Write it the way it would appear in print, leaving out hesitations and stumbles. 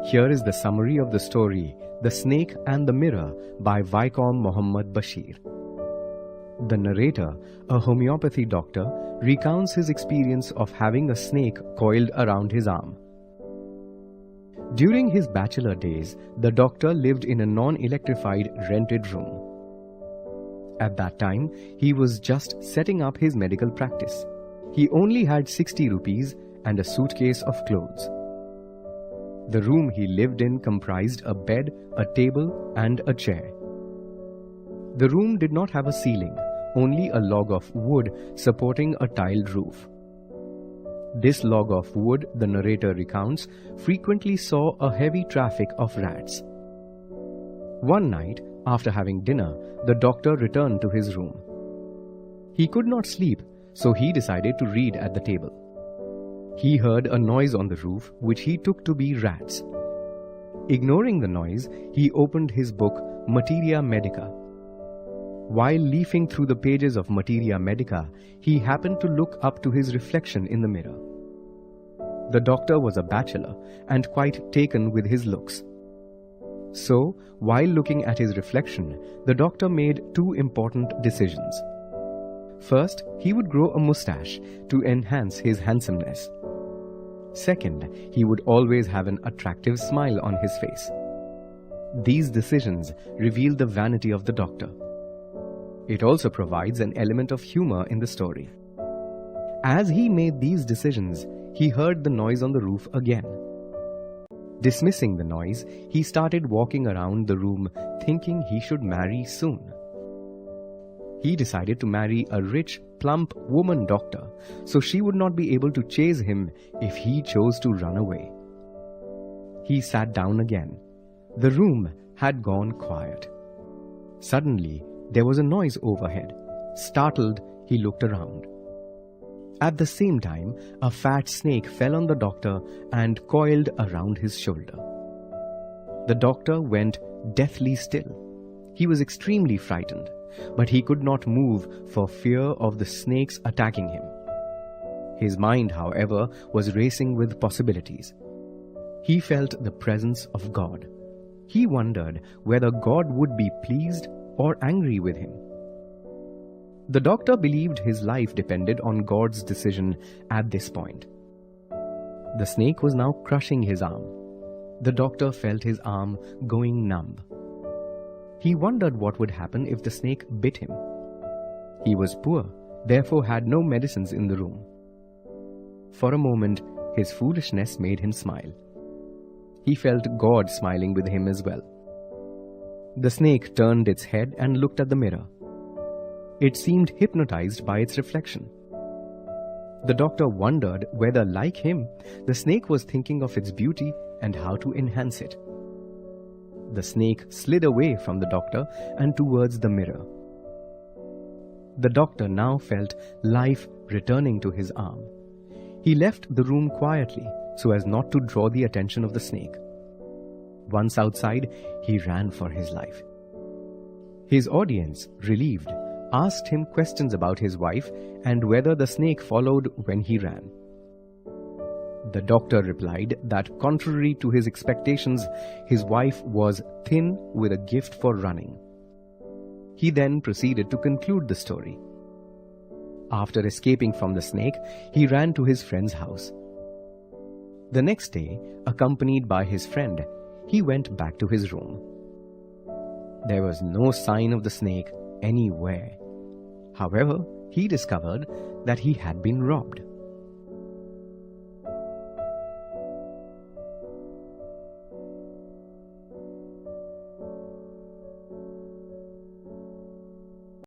Here is the summary of the story, The Snake and the Mirror by Vaikom Muhammad Bashir. The narrator, a homeopathy doctor, recounts his experience of having a snake coiled around his arm. During his bachelor days, the doctor lived in a non-electrified rented room. At that time, he was just setting up his medical practice. He only had 60 rupees and a suitcase of clothes. The room he lived in comprised a bed, a table, and a chair. The room did not have a ceiling, only a log of wood supporting a tiled roof. This log of wood, the narrator recounts, frequently saw a heavy traffic of rats. One night, after having dinner, the doctor returned to his room. He could not sleep, so he decided to read at the table. He heard a noise on the roof, which he took to be rats. Ignoring the noise, he opened his book, Materia Medica. While leafing through the pages of Materia Medica, he happened to look up to his reflection in the mirror. The doctor was a bachelor and quite taken with his looks. So, while looking at his reflection, the doctor made two important decisions. First, he would grow a mustache to enhance his handsomeness. Second, he would always have an attractive smile on his face. These decisions reveal the vanity of the doctor. It also provides an element of humor in the story. As he made these decisions, he heard the noise on the roof again. Dismissing the noise, he started walking around the room thinking he should marry soon. He decided to marry a rich, plump woman doctor, so she would not be able to chase him if he chose to run away. He sat down again. The room had gone quiet. Suddenly, there was a noise overhead. Startled, he looked around. At the same time, a fat snake fell on the doctor and coiled around his shoulder. The doctor went deathly still. He was extremely frightened, but he could not move for fear of the snakes attacking him. His mind, however, was racing with possibilities. He felt the presence of God. He wondered whether God would be pleased or angry with him. The doctor believed his life depended on God's decision at this point. The snake was now crushing his arm. The doctor felt his arm going numb. He wondered what would happen if the snake bit him. He was poor, therefore had no medicines in the room. For a moment, his foolishness made him smile. He felt God smiling with him as well. The snake turned its head and looked at the mirror. It seemed hypnotized by its reflection. The doctor wondered whether, like him, the snake was thinking of its beauty and how to enhance it. The snake slid away from the doctor and towards the mirror. The doctor now felt life returning to his arm. He left the room quietly so as not to draw the attention of the snake. Once outside, he ran for his life. His audience, relieved, asked him questions about his wife and whether the snake followed when he ran. The doctor replied that contrary to his expectations, his wife was thin with a gift for running. He then proceeded to conclude the story. After escaping from the snake, he ran to his friend's house. The next day, accompanied by his friend, he went back to his room. There was no sign of the snake anywhere. However, he discovered that he had been robbed.